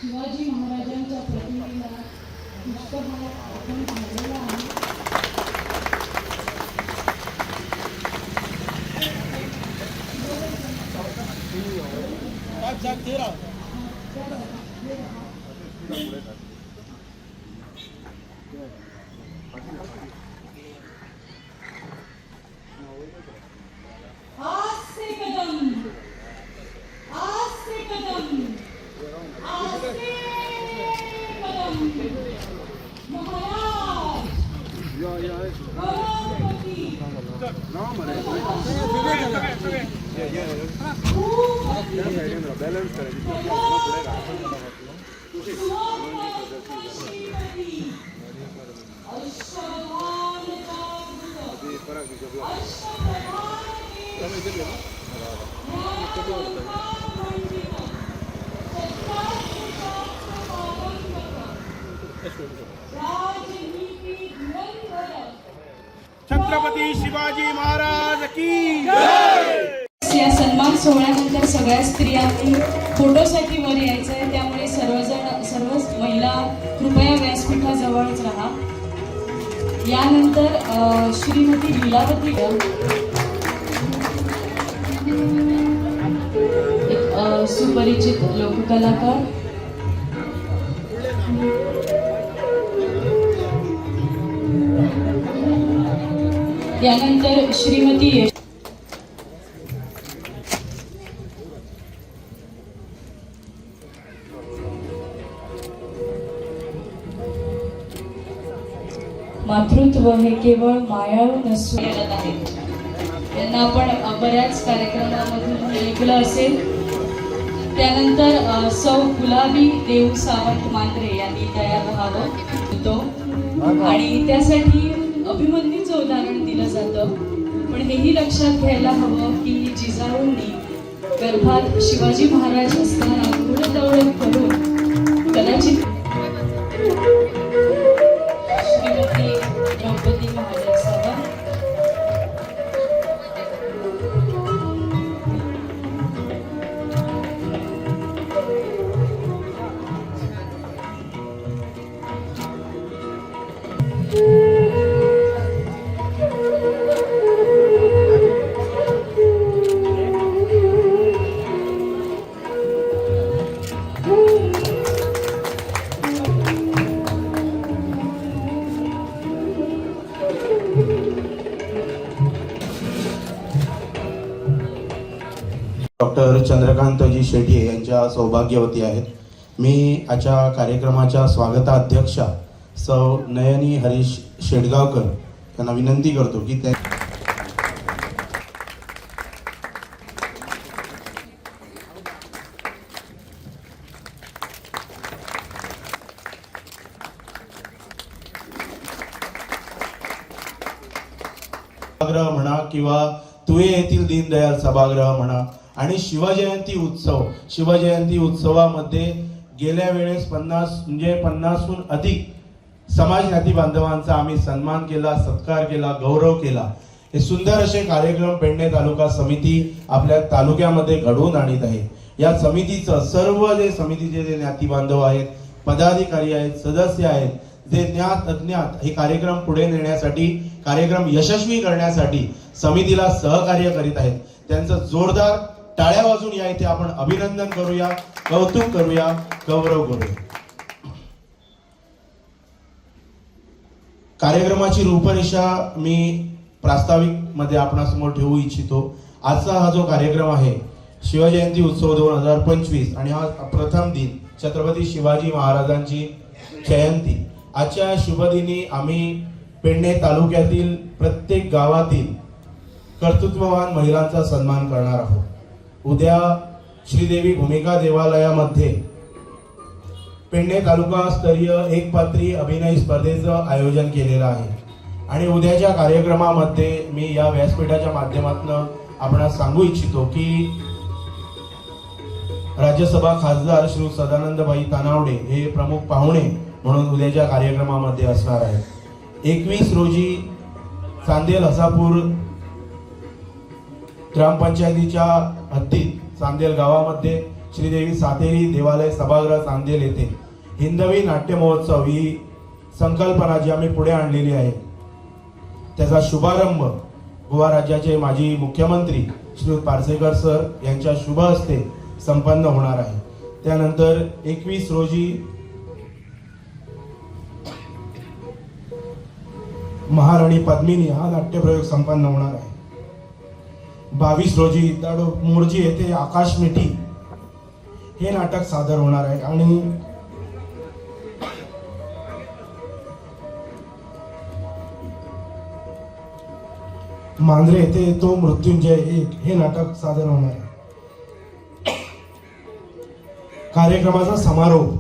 शिवाजी महाराजांच्या प्रतिमेला पुष्पहार अर्पण झालेला आहे. आज से कदम महाराज छत्रपती शिवाजी महाराज की जय। या सन्मान सोहळ्यानंतर सगळ्या स्त्रियांनी फोटोसाठी वर यायचं आहे, त्यामुळे सर्व महिला कृपया व्यासपीठाजवळच राहा. यानंतर श्रीमती लीलावती एक सुपरिचित लोककलाकार, यानंतर श्रीमती मातृत्व हे केवळ मायाळू नसून आहे. त्यांना आपण बऱ्याच कार्यक्रमामधून ऐकलं असेल. त्यानंतर सौ गुलाबी देव सावंत मांद्रे यांनी तयार व्हावं होतो आणि त्यासाठी अभिमन्यूचं उदाहरण दिलं जातं. पण हेही लक्षात घ्यायला हवं की जिजाऊंनी गर्भात शिवाजी महाराज असताना घोडदौड करून कदाचित श्रीमती द्रौपदी महाराज सावंत डॉक्टर चंद्रकांतजी शेट्ये यांच्या सौभाग्यवती आहेत. मी आजच्या कार्यक्रमाच्या स्वागताध्यक्षा सौ नयनी हरीश शेडगावकर यांना विनंती करतो की त्या सभागृह म्हणा किंवा तुये येथील दीनदयाल सभागृह म्हणा आणि शिवजयंती उत्सवामध्ये गेल्या वेळेस 50हून अधिक समाज नाती बांधवांचा आम्ही सन्मान केला, सत्कार केला, गौरव केला. हे सुंदर असे कार्यक्रम पेडणे तालुका समिती आपल्या तालुक्यामध्ये घडवून आणत आहे. या समितीचं सर्व जे समितीचे जे नाती बांधव आहेत, पदाधिकारी आहेत, सदस्य आहेत, जे ज्ञात अज्ञात हे कार्यक्रम पुढे नेण्यासाठी, कार्यक्रम यशस्वी करण्यासाठी समितीला सहकार्य करीत आहेत, त्यांचं जोरदार टाळ्या वाजून या इथे आपण अभिनंदन करूया, कौतुक करूया, गौरव करूया. कार्यक्रमाची रूपरेषा मी प्रास्ताविक मध्ये आपणासमोर ठेवू इच्छितो. आजचा हा जो कार्यक्रम आहे शिवजयंती उत्सव 2025 आणि हा प्रथम दिन छत्रपती शिवाजी महाराजांची जयंती. आजच्या शुभदिनी आम्ही पेडणे तालुक्यातील प्रत्येक गावातील कर्तृत्ववान महिलांचा सन्मान करणार आहोत. उद्या श्रीदेवी भूमिका देवालयामध्ये पेडणे तालुका स्तरीय एकपात्री अभिनय स्पर्धेचं आयोजन केलेलं आहे आणि उद्याच्या कार्यक्रमामध्ये मी या व्यासपीठाच्या माध्यमातून आपणास सांगू इच्छितो की राज्यसभा खासदार श्री सदानंदबाई तानावडे हे प्रमुख पाहुणे म्हणून उद्याच्या कार्यक्रमामध्ये असणार आहेत. 21 रोजी चांदेल हसापूर ग्रामपंचायतीच्या हद्दीत चांदेल गावामध्ये श्रीदेवी सातेरी देवालय सभागृह चांदेल येथे हिंदवी नाट्य महोत्सव ही संकल्पना जी आम्ही पुढे आणलेली आहे त्याचा शुभारंभ गोवा राज्याचे माजी मुख्यमंत्री श्री पार्सेकर सर यांच्या शुभ हस्ते संपन्न होणार आहे. त्यानंतर 21 रोजी महाराणी पद्मिनी हा नाट्यप्रयोग संपन्न होणार आहे. 22 रोजी दाडो मोर्जी येथे आकाश मिठी हे नाटक सादर होणार आहे आणि मांजरे येथे तो मृत्युंजय 1 हे नाटक सादर होणार आहे. कार्यक्रमाचा समारोप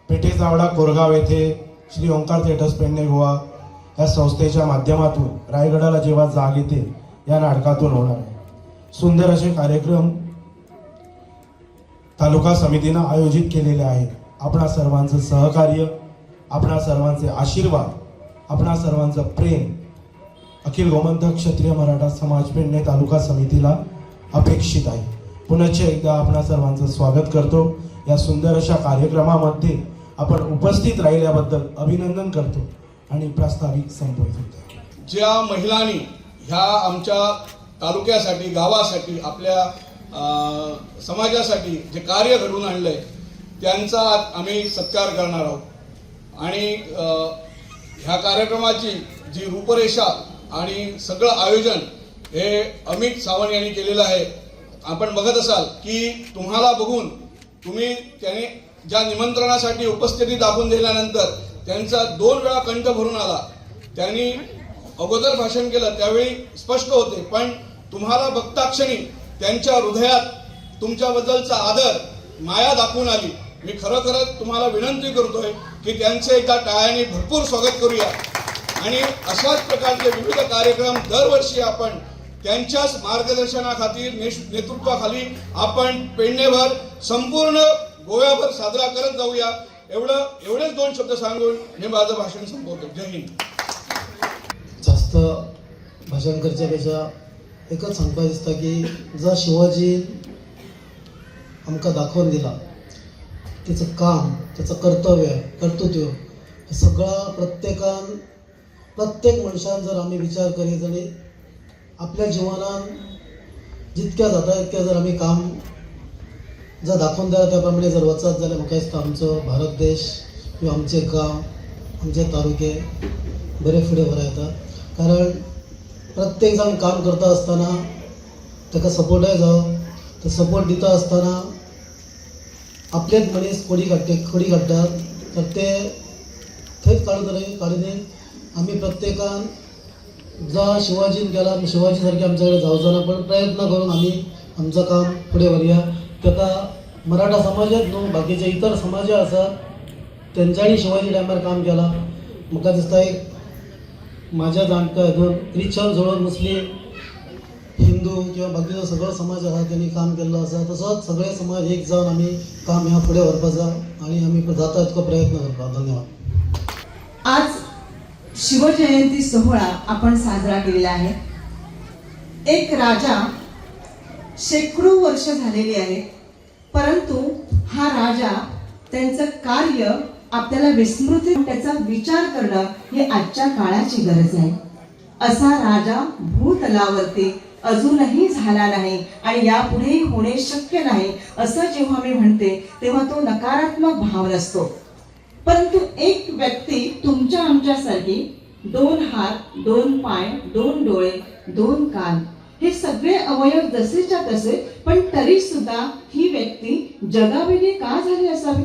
पेठे चावडा कोरगाव येथे श्री ओंकार थिएटर्स पेडणे गोवा या संस्थेच्या माध्यमातून रायगडाला जेव्हा जाग येते या नाटकातून होणार आहे. सुंदर असे कार्यक्रम तालुका समितीनं आयोजित केलेले आहेत. आपणा सर्वांचं सहकार्य, आपणा सर्वांचे आशीर्वाद, आपणा सर्वांचं प्रेम अखिल गोमंतक क्षत्रिय मराठा समाज पेडणे तालुका समितीला अपेक्षित आहे. पुनश्च एकदा आपणा सर्वांचं स्वागत करतो. या सुंदर अशा कार्यक्रमामध्ये आपण उपस्थित राहिल्याबद्दल अभिनंदन करतो आणि प्रास्ताविक संपवित होतो. ज्या महिलांनी ह्या आमच्या तालुक्यासाठी, गावासाठी, आपल्या समाजासाठी जे कार्य घडवून आणलंय त्यांचा आम्ही सत्कार करणार आहोत. आणि ह्या कार्यक्रमाची जी रूपरेषा आणि सगळं आयोजन हे अमित सावंत यांनी केलेलं आहे. आपण बघत असाल की तुम्हाला बघून तुम्ही त्याने ज्या निमंत्रणासाठी उपस्थिती दाखवून दिल्यानंतर त्यांचा 2 वेळा कंठ भरून आला. त्यांनी अगोदर भाषण केलं त्यावेळी स्पष्ट होते, पण तुम्हाला बघताक्षणी त्यांच्या हृदयात तुमच्याबद्दलचा आदर, माया दाखवून आली. मी खरोखर तुम्हाला विनंती करतोय की त्यांचे एकदा टाळ्यांनी भरपूर स्वागत करूया. आणि अशाच प्रकारचे विविध कार्यक्रम दरवर्षी आपण त्यांच्याच मार्गदर्शनाखाली, नेतृत्वाखाली आपण पेडणेभर, संपूर्ण गोव्याभर साजरा करत जाऊया. एवढेच 2 शब्द सांगून मी माझं भाषण संपवतो. जय हिंद. जास्त भाषण करच्यापेक्षा एकच सांगपाक दिसता की जो शिवाजी आमकां दाखवून दिला त्याचं काम, त्याचं कर्तव्य हे सगळं प्रत्येक मनशान जर आम्ही विचार करीत आणि आपल्या जिवनान जितक्या जाता तितक्या जर आम्ही काम जर दाखवून दिला त्या प्रमाणे जर वचत जाल्यार म्हाका दिसता आमचो भारत देश किंवा आमचे गांव, आमचे तालुके बरे फुडें व्हरा येता. कारण प्रत्येक जाण काम करता आसतना ताका सपोर्टय जावं, तो सपोर्ट दिता आसतना आपलेच मनीस खोडी काडटात तर ते थंयच काडून आमी प्रत्येकान जो शिवाजीन केला, शिवाजी सारखे आमच्या कडेन जावचो ना, पण प्रयत्न करून आमी आमचं काम फुडें व्हरया. ताका मराठा समाजच न्हू, बाकीचे इतर समाज आसात तेंच्यांनी शिवाजी टायमार काम केला. म्हाका दिसता एक माझ्या जाणट्या हितून क्रिश्चन सोडून मुस्लीम, हिंदू किंवा बाकीचो सगळो समाज आसा त्यांनी काम केल्लो आसा. तसोच सगळे समाज एक जावन आमी काम ह्या फुडें व्हरपाचा आणि आमी जाता तितको प्रयत्न करता. धन्यवाद. आज शिवजयंती सोहळा आपण साजरा केलेला आहे. एक राजा शेकडो वर्ष झालेली आहेत, परंतु हा राजा त्यांचं कार्य आपल्याला विस्मृती, त्याचा विचार करणं हे आजच्या काळाची गरज आहे. असा राजा भूतलावरती अजूनही झाला नाही आणि यापुढेही होणे शक्य नाही असं जेव्हा मी म्हणते तेव्हा तो नकारात्मक भाव नसतो. परंतु एक व्यक्ती तुमच्या आमच्यासारखी 2 हात, 2 पाय, 2 डोळे, 2 कान हे सगळे अवयव जसेच्या तसे, पण तरी सुद्धा ही व्यक्ती जगावेगळी का झाली असावी.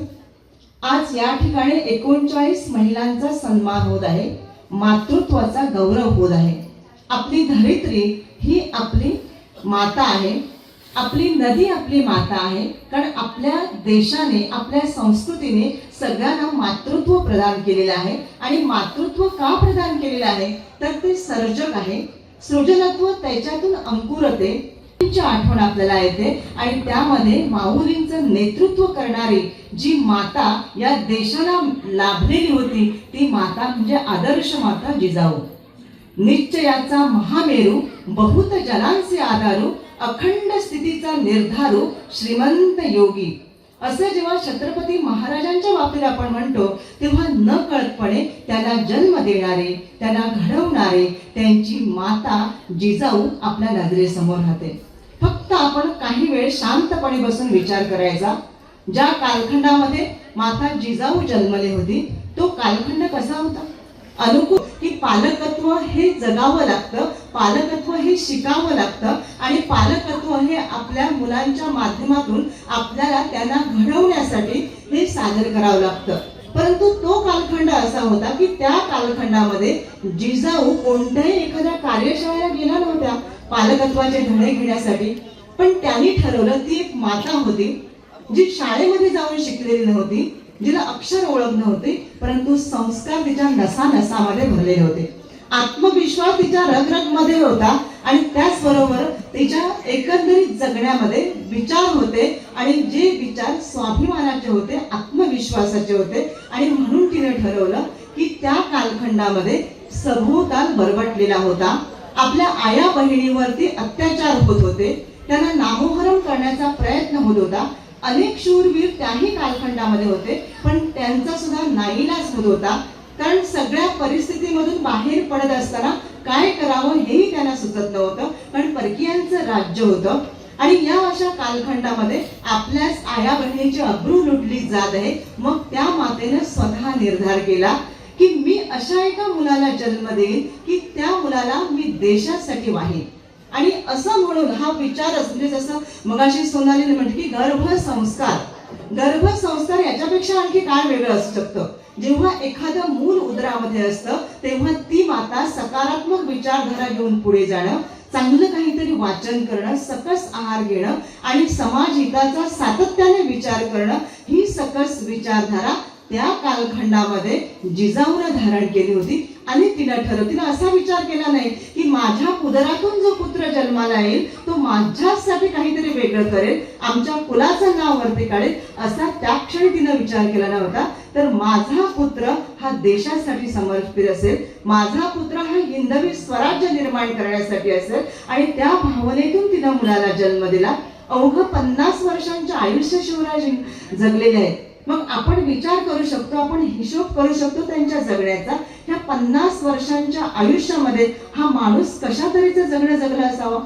आज या ठिकाणी 39 महिलांचा सन्मान होत आहे, मातृत्वाचा गौरव होत आहे. आपली धरित्री ही आपली माता आहे, आपली नदी आपली माता आहे. कारण आपल्या देशाने, आपल्या संस्कृतीने सगळ्यांना मातृत्व प्रदान केलेलं आहे. आणि मातृत्व का प्रदान केलेलं आहे तर ते सर्जक आहे. सृजनत्व त्याच्यातून अंकुरते, आठवण आपल्याला येते. आणि त्यामध्ये माऊलींचं नेतृत्व करणारी जी माता या देशाला लाभलेली होती ती माता म्हणजे आदर्श माता जिजाऊ. निश्चयाचा महामेरू बहुत जलांचे आधारू अखंड स्थितीचा निर्धारू श्रीमंत योगी असं जेव्हा छत्रपती महाराजांच्या बाबतीत आपण म्हणतो तेव्हा न कळतपणे त्यांना जन्म देणारे, त्यांना घडवणारे त्यांची माता जिजाऊ आपल्या नजरेसमोर राहते. फक्त आपण काही वेळ शांतपणे बसून विचार करायचा. ज्या कालखंडामध्ये माता जिजाऊ जन्मली होती तो कालखंड कसा होता? अनुकूल, की पालकत्व हे जगावं लागतं, पालकत्व हे शिकावं लागतं आणि पालकत्व हे आपल्या मुलांच्या माध्यमातून आपल्याला त्यांना घडवण्यासाठी हे सादर करावं लागतं. परंतु तो कालखंड असा होता की त्या कालखंडामध्ये जिजाऊ कोणत्याही एखाद्या कार्यशाळेला गेल्या नव्हत्या पालकत्वाचे धडे घेण्यासाठी. पण त्यांनी ठरवलं, ती एक माता होती जी शाळेमध्ये जाऊन शिकलेली नव्हती, जिला अक्षर ओळख नव्हते, परंतु संस्कार तिच्या नसानसामध्ये भरलेले होते, आत्मविश्वास तिच्या रगरगमध्ये होता आणि त्याचबरोबर तिच्या एकंदरीत जगण्यामध्ये विचार होते आणि जे विचार स्वाभिमानाचे होते, आत्मविश्वासाचे होते. आणि म्हणून तिने ठरवलं की त्या कालखंडामध्ये सभोवताल बरबटलेला होता, आपल्या आया बहिणीवरती अत्याचार होत होते, त्यांना नामोहरम करण्याचा प्रयत्न होत होता. अनेक शूरवीर त्याही कालखंडामध्ये होते, पण त्यांचा सुद्धा नाईलाज होत होता. कारण सगळ्या परिस्थितीमधून बाहेर पडत असताना काय करावं हेही त्यांना सुचत नव्हतं, कारण परकीयांचं राज्य होतं. आणि या अशा कालखंडामध्ये आपल्याच आया बहिणीची अब्रू लुटली जात आहे. मग त्या मातेनं स्वतः निर्धार केला की मी अशा एका मुलाला जन्म देईन की त्या मुलाला मी देशासाठी वाहीन. आणि असं म्हणून हा विचार म्हणजे जसं मगाशी सोनालीने म्हटलं की गर्भसंस्कार याच्यापेक्षा आणखी काय वेगळं असू शकतं. जेव्हा एखादं मूल उदरामध्ये असतं तेव्हा ती माता सकारात्मक विचारधारा घेऊन पुढे जाणं, चांगलं काहीतरी वाचन करणं, सकस आहार घेणं आणि समाज हिताचा सातत्याने विचार करणं, ही सकस विचारधारा त्या कालखंडामध्ये जिजाऊनं धारण केली होती. आणि तिनं असा विचार केला नाही की माझ्या उदरातून जो पुत्र जन्माला येईल तो माझ्यासाठी काहीतरी वेगळं करेल, आमच्या कुलाचं नाव वरती काढेल, असा त्या क्षणी तिनं विचार केला नव्हता. तर माझा पुत्र हा देशासाठी समर्पित असेल, माझा पुत्र हा हिंदवी स्वराज्य निर्माण करण्यासाठी असेल आणि त्या भावनेतून तिनं मुलाला जन्म दिला. अवघं 50 वर्षांचे आयुष्य शिवराज जगलेले आहेत. मग आपण विचार करू शकतो, आपण हिशोब करू शकतो त्यांच्या जगण्याचा. ह्या 50 वर्षांच्या आयुष्यामध्ये हा माणूस कशा तऱ्हेचं जगणं जगला असावा.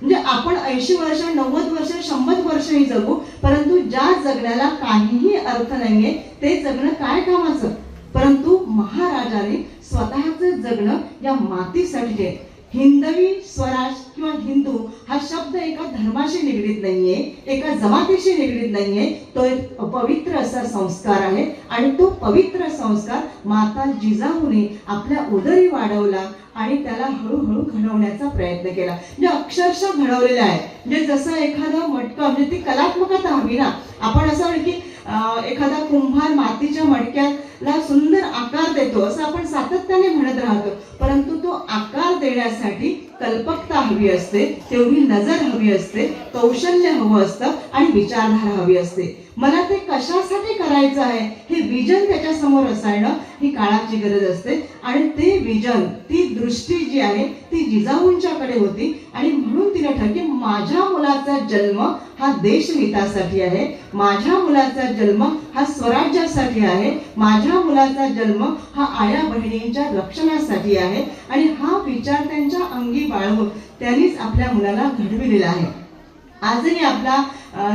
म्हणजे आपण 80 वर्ष, 90 वर्ष, 100 वर्षही जगू, परंतु ज्या जगण्याला काहीही अर्थ नाहीये ते जगणं काय कामाचं. परंतु महाराजाने स्वतःचं जगणं या मातीसाठी आहे. हिंदवी स्वराज किंवा हिंदू हा शब्द एका धर्माशी निगडीत नाहीये, एका जमातीशी निगडीत नाहीये, तो एक पवित्र असा संस्कार आहे. आणि तो पवित्र संस्कार माता जिजाऊने आपल्या उदरी वाढवला आणि त्याला हळूहळू घडवण्याचा प्रयत्न केला. म्हणजे अक्षरशः घडवलेला आहे. म्हणजे जसं एखादं मटकं, म्हणजे ती कलात्मकता हवी ना. आपण असं म्हणतो की एखादा कुंभार मातीच्या मटक्याला सुंदर आकार देतो असं आपण सातत्याने म्हणत राहतो, परंतु तो आकार देण्यासाठी कल्पकता हवी असते, तेवढी नजर हवी असते, कौशल्य हवं असतं आणि विचारधारा हवी असते. मला ते कशासाठी करायचं आहे हे विजन त्याच्या समोर असणं ही काळाची गरज असते. आणि ते विजन, ती दृष्टी जी आहे ती जिजाऊंच्याकडे होती. आणि म्हणून तिने ठरवलं की माझ्या मुलाचा जन्म हा देशहितासाठी आहे, माझ्या मुलाचा जन्म हा स्वराज्यासाठी आहे, माझ्या मुलाचा जन्म हा आया बहिणींच्या रक्षणासाठी आहे. आणि हा विचार त्यांच्या अंगी बाळगून त्यांनीच आपल्या मुलाला घडविलेला आहे. आजही आपला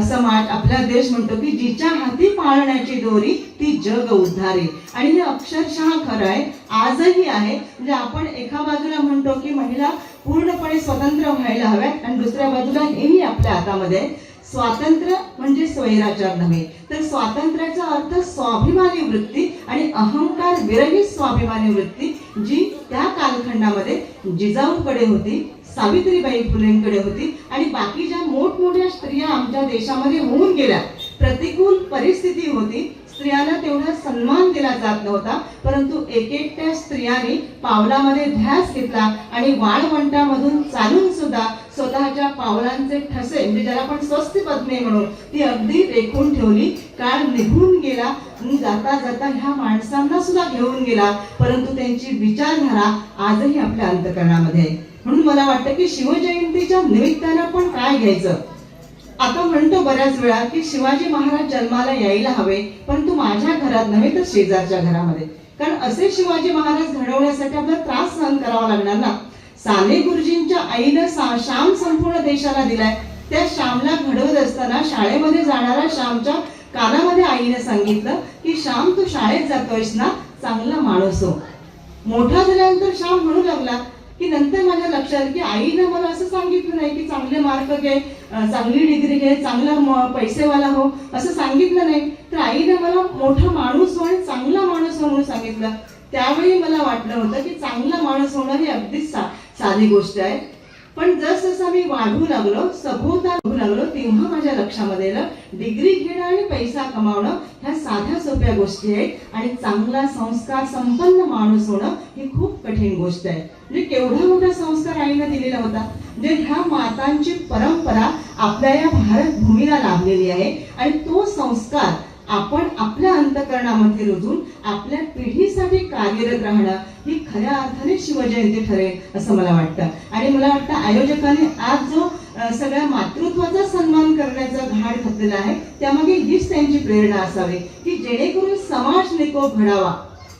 समाज, आपला देश म्हणतो की जिच्या हाती पाळण्याची दोरी ती जग उद्धारे. आणि हे अक्षरशः खरं आहे, आजही आहे. म्हणजे आपण एका बाजूला म्हणतो की महिला पूर्णपणे स्वतंत्र व्हायला हव्यात आणि दुसऱ्या बाजूला हेही आपल्या हातामध्ये आहे. स्वातंत्र्य म्हणजे स्वैराचार नव्हे, तर स्वातंत्र्याचा अर्थ स्वाभिमानी वृत्ती आणि अहंकार विरहित स्वाभिमानी वृत्ती जी त्या कालखंडामध्ये जिजाऊकडे होती, सावित्रीबाई फुलेंकडे होती आणि बाकीच्या मोठमोठ्या स्त्रिया आमच्या देशामध्ये होऊन गेल्या. प्रतिकूल परिस्थिती होती, स्त्रियांना तेवढा सन्मान दिला जात नव्हता, परंतु एकट्या स्त्रियांनी पावलामध्ये ध्यास घेतला आणि वाळवंटामधून चालून सुद्धा स्वतःच्या पावलांचे ठसे, म्हणजे ज्याला आपण स्वस्ती पत्नी म्हणून, ती अगदी रेखून ठेवली. काळ निघून गेला, जाता जाता ह्या माणसांना सुद्धा घेऊन गेला, परंतु त्यांची विचारधारा आजही आपल्या अंतःकरणामध्ये आहे. म्हणून मला वाटतं की शिवजयंतीच्या निमित्तानं आपण काय घ्यायचं. आता म्हणतो बऱ्याच वेळा की शिवाजी महाराज जन्माला यायला हवे, परंतु माझ्या घरात नव्हे तर शेजारच्या घरामध्ये. कारण असे शिवाजी महाराज घडवण्यासाठी आपल्याला त्रास सहन करावा लागणार ना. साने गुरुजींच्या आईनं श्याम संपूर्ण देशाला दिलाय. त्या श्यामला घडवत असताना शाळेमध्ये जाणाऱ्या श्यामच्या कानामध्ये आईने सांगितलं की श्याम तू शाळेत जातोयस ना, चांगला माणूस हो. मोठा झाल्यानंतर श्याम म्हणू लागला की नंतर माझ्या लक्षात की आईनं मला असं सांगितलं नाही की चांगले मार्क घे, चांगली डिग्री घे, चांगला पैसेवाला हो, असं सांगितलं नाही. तर आईनं मला मोठा माणूस हो आणि चांगला माणूस हो म्हणून सांगितलं. त्यावेळी मला वाटलं होतं की चांगला माणूस होणं ही अगदीच साधी गोष्ट आहे. पण जसं मी वाढू लागलो, सभोवताल वाढू लागलो, तेव्हा माझ्या लक्षामध्ये आलं डिग्री घेणं आणि पैसा कमावणं ह्या साध्या सोप्या गोष्टी आहेत आणि चांगला संस्कार संपन्न माणूस होणं ही खूप कठीण गोष्ट आहे. म्हणजे केवढा मोठा संस्कार आईने दिलेला होता. म्हणजे ह्या मातांची परंपरा आपल्या या भारत भूमीला लाभलेली आहे आणि तो संस्कार आपण आपल्या अंतःकरणामध्ये रुजून आपल्या पिढीसाठी कार्यरत राहणं ही खऱ्या अर्थाने शिवजयंती ठरेल असं मला वाटतं. आणि मला वाटतं आयोजकांनी आज जो सगळ्या मातृत्वाचा सन्मान करण्याचा घाट घातलेला आहे त्यामागे हीच त्यांची प्रेरणा असावी की जेणेकरून समाज निकोप घडावा.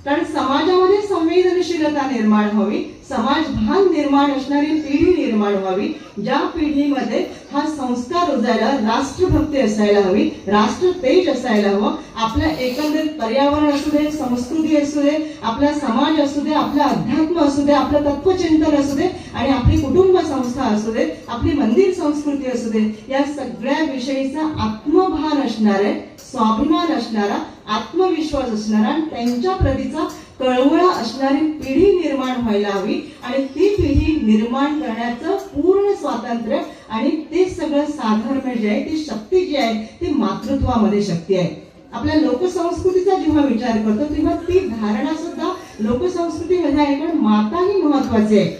कारण समाजामध्ये संवेदनशीलता निर्माण व्हावी, समाजभान निर्माण असणारी पिढी निर्माण व्हावी, ज्या पिढीमध्ये हा संस्कार रुजायला राष्ट्रभक्ती असायला हवी, राष्ट्र तेज असायला हवं. आपल्या एकंदरीत पर्यावरण असू दे, संस्कृती असू दे, आपला समाज असू दे, आपलं अध्यात्म असू दे, आपलं तत्वचिंतन असू दे आणि आपली कुटुंब संस्था असू दे, आपली मंदिर संस्कृती असू दे, या सगळ्या विषयीचा आत्मभान असणारे, स्वाभिमान असणारा, आत्मविश्वास असणारा आणि त्यांच्या प्रतीचा कळवळा असणारी पिढी निर्माण व्हायला हवी. आणि ती पिढी निर्माण करण्याचं पूर्ण स्वातंत्र्य आणि ते सगळं साधर्म्य जे आहे, ती शक्ती जी आहे ती मातृत्वामध्ये शक्ती आहे. आपल्या लोकसंस्कृतीचा जेव्हा विचार करतो तेव्हा ती धारणा सुद्धा लोकसंस्कृतीमध्ये आहे. कारण माता ही महत्वाची आहे.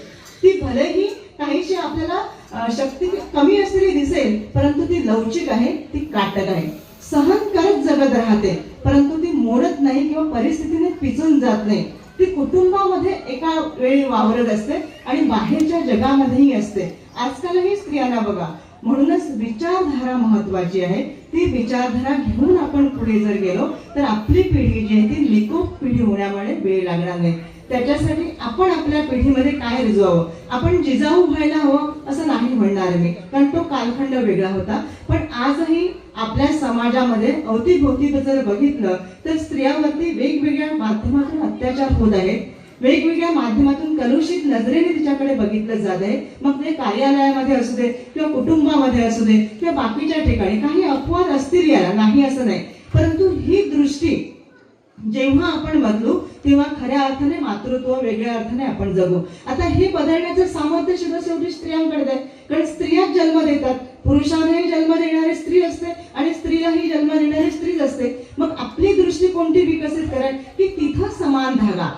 ती भलेही काहीशी आपल्याला शक्ती कमी असलेली दिसेल, परंतु ती लवचिक आहे, ती काटक आहे, सहन करत जगत राहते, परंतु ती मोडत नाही किंवा परिस्थितीने पिचून जात नाही. ती कुटुंबामध्ये एका वेळी वावरत असते आणि बाहेरच्या जगामध्येही असते. आजकालही स्त्रियांना बघा. म्हणूनच विचारधारा महत्वाची आहे. ती विचारधारा घेऊन आपण पुढे जर गेलो तर आपली पिढी जी आहे ती निकोप पिढी होण्यामुळे वेळ लागणार नाही. त्याच्यासाठी आपण आपल्या पिढीमध्ये काय रुजवावं. आपण जिजाऊ व्हायला हवं असं नाही म्हणणार मी, कारण तो कालखंड वेगळा होता. पण आजही आपल्या समाजामध्ये अवतीभोवती जर बघितलं तर स्त्रियांवरती वेगवेगळ्या माध्यमातून अत्याचार होत आहेत. वेगवेगळ्या माध्यमातून कलुषित नजरेने तिच्याकडे बघितलं जात आहे. मग ते कार्यालयामध्ये असू दे किंवा कुटुंबामध्ये असू दे किंवा बाकीच्या ठिकाणी. काही अपवाद असतील याला, नाही असं नाही, परंतु ही दृष्टी जेव्हा आपण बदलू तेव्हा खऱ्या अर्थाने मातृत्व वेगळ्या अर्थाने आपण जगू. आता हे बदलण्याचं सामर्थ्य सुद्धा शेवटी स्त्रियांकडे आहे. कारण स्त्रियाच जन्म देतात. पुरुषांनाही जन्म देणारी स्त्री असते आणि स्त्रीलाही जन्म देणारी स्त्रीच असते. मग आपली दृष्टी कोणती विकसित करायची की तिथं समान धागा.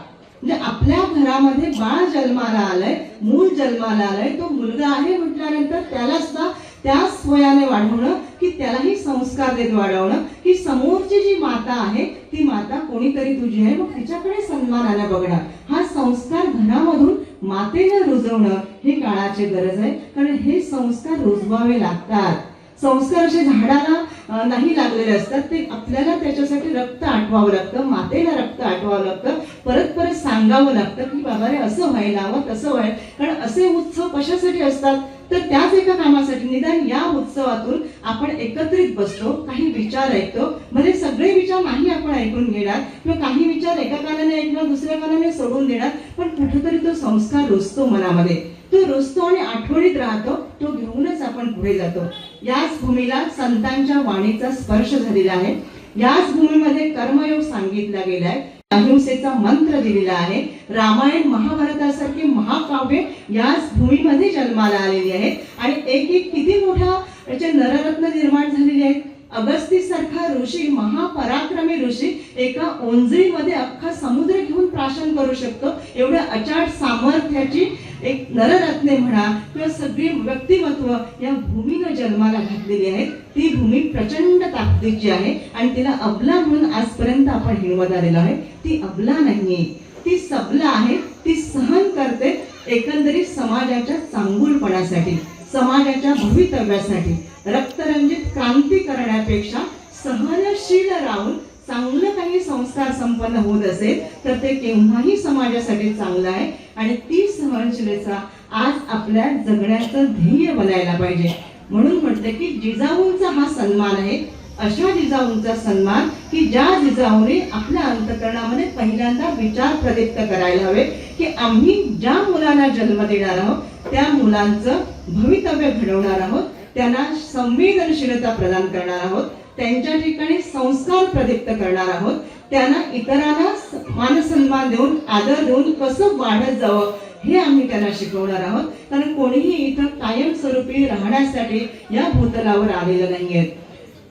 म्हणजे आपल्या घरामध्ये बाळ जन्माला आलंय, मूल जन्माला आलंय, तो मुलगा आहे म्हटल्यानंतर त्याला सुद्धा त्याच वयाने वाढवणं की त्यालाही संस्कार देत वाढवणं की समोरची जी माता आहे ती माता कोणीतरी तुझी आहे, मग तिच्याकडे सन्मानाने बघणं. हा संस्कार घरामधून मातेनं रुजवणं ही काळाची गरज आहे. कारण हे संस्कार रुजवावे लागतात. संस्कार असे झाडाला नाही लागलेले असतात. ते आपल्याला त्याच्यासाठी रक्त आटवावं लागतं, मातेला रक्त आटवावं लागतं, परत परत सांगावं लागतं की बाबा रे असं व्हायला हवं, तसं व्हायला. कारण असे उत्सव कशासाठी असतात तर त्याच एका कामासाठी. निदान या उत्सवातून आपण एकत्रित बसतो, काही विचार ऐकतो. म्हणजे सगळे विचार नाही आपण ऐकून घेणार किंवा काही विचार एका कानाने ऐकणार, दुसऱ्या कानाने सोडून देणार, पण कुठेतरी तो संस्कार रुजतो मनामध्ये. तो रुजतो आणि आठवणीत राहतो. तो घेऊनच आपण पुढे जातो. याच भूमीला संतांच्या वाणीचा स्पर्श झालेला आहे. याच भूमीमध्ये कर्मयोग सांगितला गेलाय, अहिंसेचा मंत्र दिलेला आहे. रामायण महाभारतासारखी महाकाव्य याच भूमीमध्ये जन्माला आलेली आहेत. आणि एक एक किती मोठ्या याचे नररत्न निर्माण झालेले आहेत. अगस्ती सारखा ऋषी, महापराक्रमी ऋषी एका ओंजळीमध्ये अख्खा समुद्र घेऊन प्राशन करू शकतो. एवढ्या अचाट सामर्थ्याची एक नररत्ने म्हणा किंवा सगळी व्यक्तिमत्व या भूमीनं जन्माला घातलेली आहेत. ती भूमी प्रचंड ताकदीची आहे आणि तिला अबला म्हणून आजपर्यंत आपण हिणवत आलेलो आहे. ती अबला नाहीये, ती सबला आहे. ती सहन करते, एकंदरीत समाजाच्या चांगुलपणासाठी, समाजाच्या भवितव्यासाठी रक्तरंजित क्रांती करण्यापेक्षा सहनशील राहून चांगलं काही संस्कार संपन्न होत असेल तर ते केव्हाही समाजासाठी चांगलं आहे. आणि ती सहनशीलता आज आपल्या जगण्याचं ध्येय बनायला पाहिजे. म्हणून म्हटलं की जिजाऊंचा हा सन्मान आहे, अशा जिजाऊंचा सन्मान की ज्या जिजाऊने आपल्या अंतःकरणामध्ये पहिल्यांदा विचार प्रदीप्त करायला हवे की आम्ही ज्या मुलांना जन्म देणार आहोत त्या मुलांचं भवितव्य घडवणार आहोत, त्यांना संवेदनशीलता प्रदान करणार आहोत, त्यांच्या ठिकाणी संस्कार प्रदीप्त करणार आहोत, त्यांना इतरांना मानसन्मान देऊन आदर देऊन कसं वाढत जावं हे आम्ही त्यांना शिकवणार आहोत. कारण कोणीही इथं कायमस्वरूपी राहण्यासाठी या भूतलावर आलेलं नाहीये.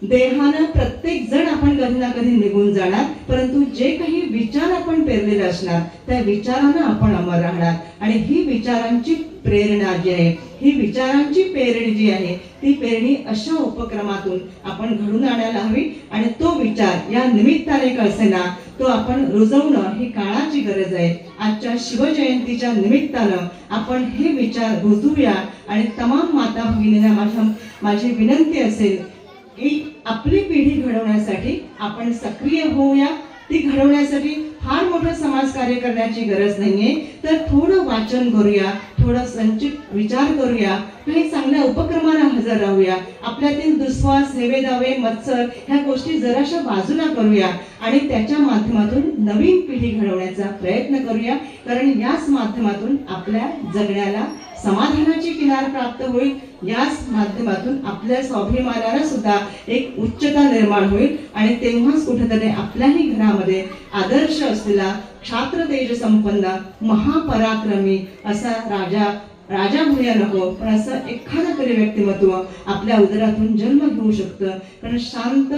देहानं प्रत्येक जण आपण कधी ना कधी निघून जाणार, परंतु जे काही विचार आपण पेरलेले असणार त्या विचारानं आपण अमर राहणार. आणि ही विचारांची प्रेरणा जी आहे, ही विचारांची पेरणी जी आहे ती पेरणी अशा उपक्रमातून आपण घडून आणायला हवी. आणि तो विचार या निमित्ताने का असेना तो आपण रुजवणं ही काळाची गरज आहे. आजच्या शिवजयंतीच्या निमित्तानं आपण हे विचार रुजवूया. आणि तमाम माता भगिनींना माझी विनंती असेल की आपली पिढी घडवण्यासाठी आपण सक्रिय होऊया. ती घडवण्यासाठी फार मोठं समाजकार्य करण्याची गरज नाहीये, तर थोडं वाचन करूया, थोडं संचित विचार करूया, काही चांगल्या उपक्रमांना हजर राहूया, आपल्यातील दुस्वास, हेवेदावे, मत्सर ह्या गोष्टी जराशा बाजूला करूया आणि त्याच्या माध्यमातून नवीन पिढी घडवण्याचा प्रयत्न करूया. कारण याच माध्यमातून आपल्या जगण्याला समाधानाची किनार प्राप्त होईल. याच माध्यमातून आपल्या स्वाभिमानाला सुद्धा एक उच्चता निर्माण होईल. आणि तेव्हाच कुठेतरी आपल्याही घरामध्ये आदर्श असलेला क्षात्र तेज संपन्न महापराक्रमी असा राजा म्हणूया नको, पण असं एखादं तरी व्यक्तिमत्व आपल्या उदरातून जन्म घेऊ शकतं. कारण शांत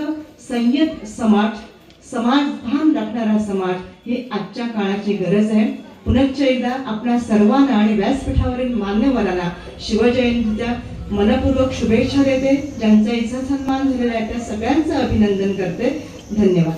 संयत समाज भान राखणारा समाज ही आजच्या काळाची गरज आहे. पुनश्च एकदा आपल्या सर्वांना आणि व्यासपीठावरील मान्यवरांना शिवजयंतीच्या मनपूर्वक शुभेच्छा देते. ज्यांचा इच्छा सन्मान झालेला आहे त्या सगळ्यांचं अभिनंदन करते. धन्यवाद.